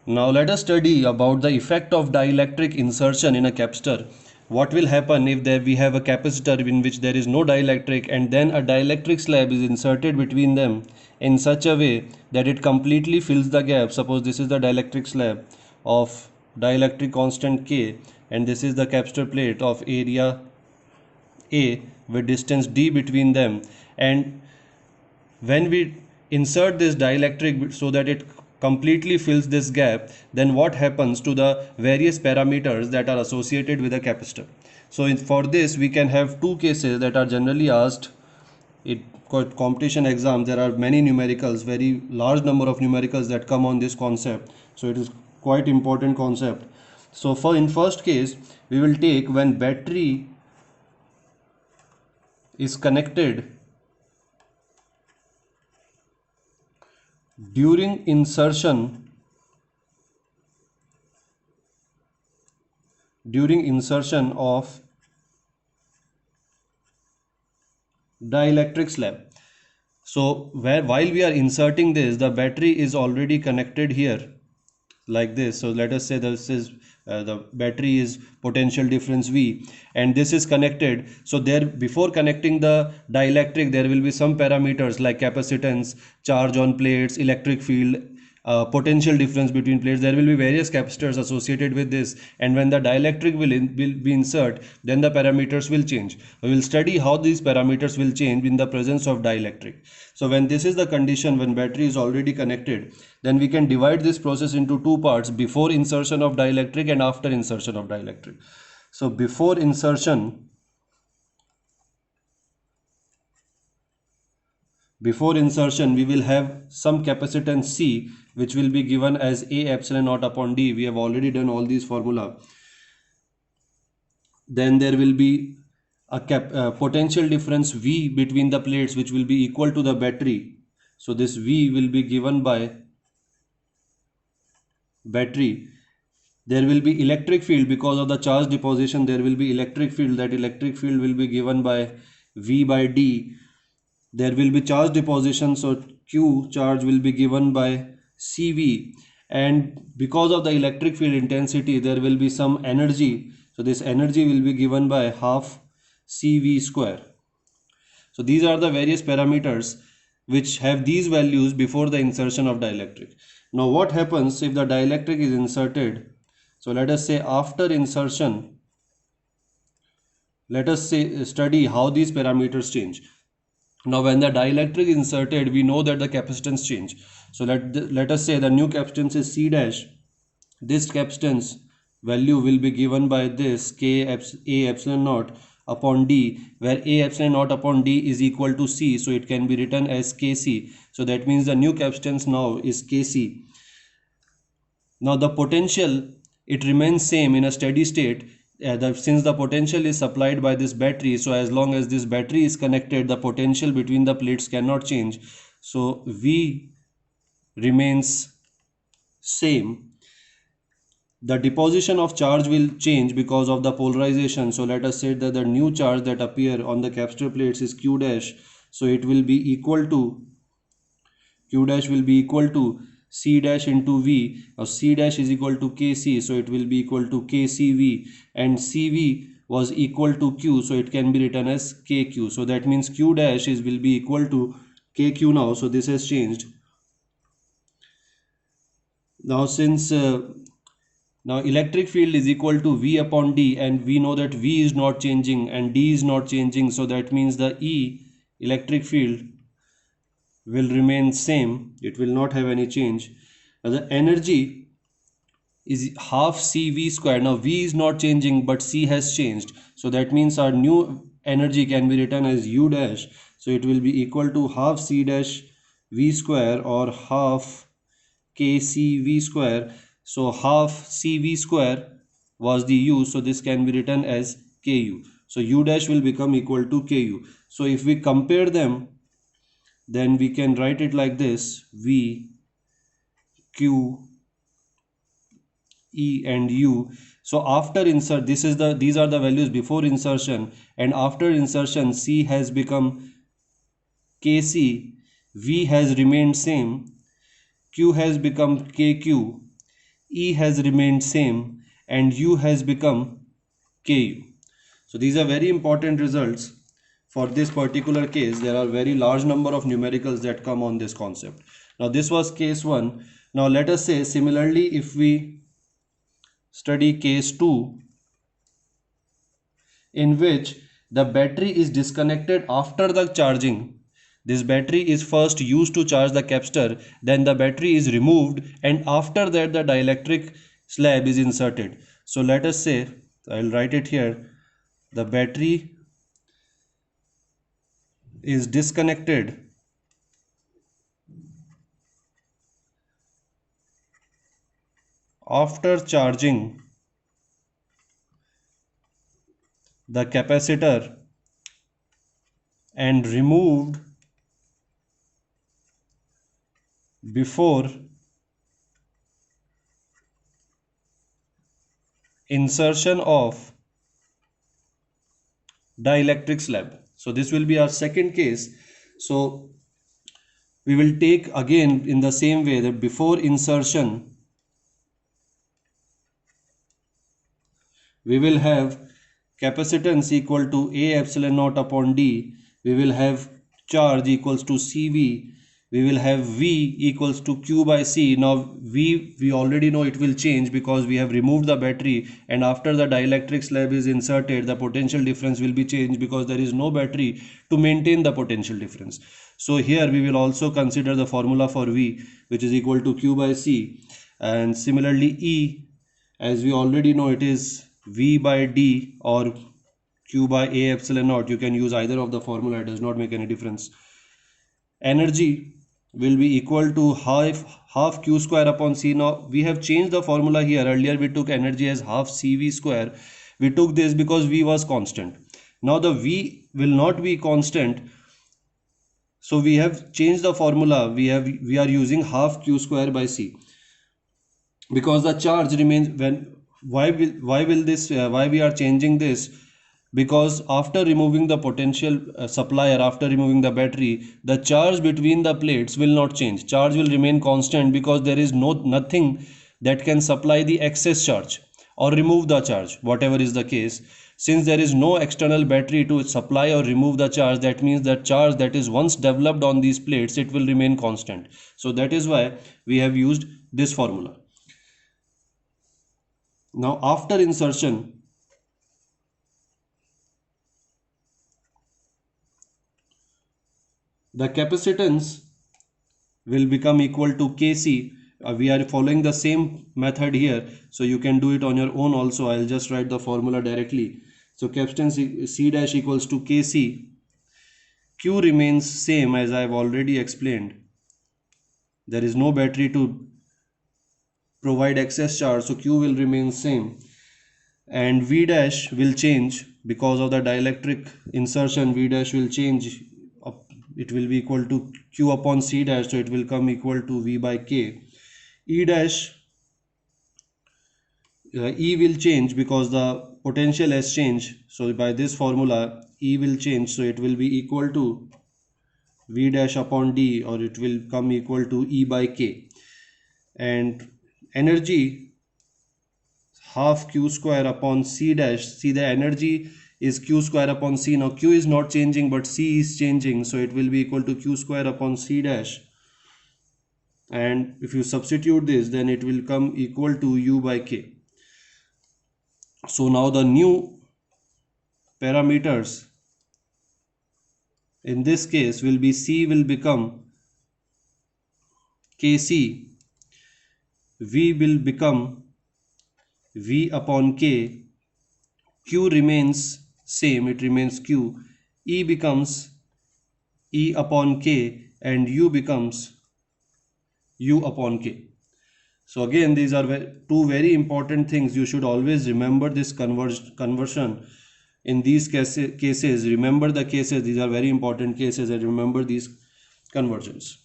Now let us study about the effect of dielectric insertion in a capacitor. What will happen if we have a capacitor in which there is no dielectric and then a dielectric slab is inserted between them in such a way that it completely fills the gap. Suppose this is the dielectric slab of dielectric constant K and this is the capacitor plate of area A with distance D between them, and when we insert this dielectric so that it completely fills this gap, then what happens to the various parameters that are associated with a capacitor? So for this we can have two cases that are generally asked in competition exams. There are many numericals, very large number of numericals that come on this concept, so it is quite important concept. So for in first case we will take when battery is connected during insertion of dielectric slab. So while we are inserting this, the battery is already connected here like this. So let us say this is the battery is potential difference V and this is connected. So there, before connecting the dielectric, there will be some parameters like capacitance, charge on plates, electric field, potential difference between plates. There will be various capacitors associated with this, and when the dielectric will be insert, then the parameters will change. We will study how these parameters will change in the presence of dielectric. So when this is the condition, when battery is already connected, then we can divide this process into two parts: before insertion of dielectric and after insertion of dielectric. So before insertion we will have some capacitance C, which will be given as A epsilon naught upon D. We have already done all these formula. Then there will be a potential difference V between the plates, which will be equal to the battery. So this V will be given by battery. There will be electric field because of the charge deposition. There will be electric field. That electric field will be given by V by D. There will be charge deposition, so Q charge will be given by CV, and because of the electric field intensity there will be some energy, so this energy will be given by half CV square. So these are the various parameters which have these values before the insertion of dielectric. Now what happens if the dielectric is inserted? So let us say after insertion, let us say study how these parameters change. Now when the dielectric is inserted, we know that the capacitance change. So let us say the new capacitance is C dash. This capacitance value will be given by this A epsilon naught upon D, where A epsilon naught upon D is equal to C, so it can be written as Kc. So that means the new capacitance now is Kc. Now the potential, it remains same in a steady state. Since the potential is supplied by this battery, so as long as this battery is connected, the potential between the plates cannot change. So V remains same. The deposition of charge will change because of the polarization. So let us say that the new charge that appear on the capacitor plates is Q dash. So it will be equal to, Q dash will be equal to C dash into V. Now C dash is equal to Kc, so it will be equal to Kcv, and Cv was equal to Q, so it can be written as Kq. So that means Q dash will be equal to Kq now. So this has changed. Now since now electric field is equal to V upon D, and we know that V is not changing and D is not changing, so that means the E electric field will remain same. It will not have any change. Now the energy is half CV square. Now V is not changing but C has changed, so that means our new energy can be written as U dash. So it will be equal to half C dash V square or half KCV square. So half CV square was the U, so this can be written as KU. So U dash will become equal to KU. So if we compare them, then we can write it like this: V, Q, E and U. So after insert, these are the values before insertion, and after insertion C has become Kc, V has remained same, Q has become Kq, E has remained same and U has become Ku. So these are very important results for this particular case. There are very large number of numericals that come on this concept. Now this was case 1. Now let us say similarly if we study case 2, in which the battery is disconnected after the charging. This battery is first used to charge the capacitor, then the battery is removed, and after that the dielectric slab is inserted. So let us say, I'll write it here, the battery is disconnected after charging the capacitor and removed before insertion of dielectric slab. So this will be our second case. So we will take again in the same way that before insertion we will have capacitance equal to A epsilon naught upon D. We will have charge equals to CV. We will have V equals to Q by C. Now V, we already know it will change because we have removed the battery, and after the dielectric slab is inserted, the potential difference will be changed because there is no battery to maintain the potential difference. So here we will also consider the formula for V, which is equal to Q by C, and similarly E, as we already know, it is V by D or Q by A epsilon naught. You can use either of the formula, it does not make any difference. Energy will be equal to half Q square upon C. Now we have changed the formula here. Earlier we took energy as half CV square. We took this because V was constant. Now the V will not be constant, so we have changed the formula. We are using half Q square by C because the charge remains. Why we are changing this? Because after removing the potential supplier, after removing the battery, the charge between the plates will not change. Charge will remain constant because there is nothing that can supply the excess charge or remove the charge, whatever is the case. Since there is no external battery to supply or remove the charge, that means that charge that is once developed on these plates, it will remain constant. So that is why we have used this formula. Now after insertion, the capacitance will become equal to Kc. We are following the same method here, so you can do it on your own also. I'll just write the formula directly. So capacitance C dash equals to Kc. Q remains same as I've already explained. There is no battery to provide excess charge, so Q will remain same, and V dash will change because of the dielectric insertion. V dash will change, it will be equal to Q upon C dash, so it will come equal to V by K. E dash, E will change because the potential has changed, so by this formula E will change, so it will be equal to V dash upon D, or it will come equal to E by K. And energy, half Q square upon C dash. See, the energy is Q square upon C. Now Q is not changing but C is changing, so it will be equal to Q square upon C dash, and if you substitute this, then it will come equal to U by K. So now the new parameters in this case will be C will become Kc, V will become V upon K, Q remains same, it remains Q, E becomes E upon K, and U becomes U upon K. So again, these are two very important things. You should always remember this conversion in these cases. Remember the cases, these are very important cases, and remember these conversions.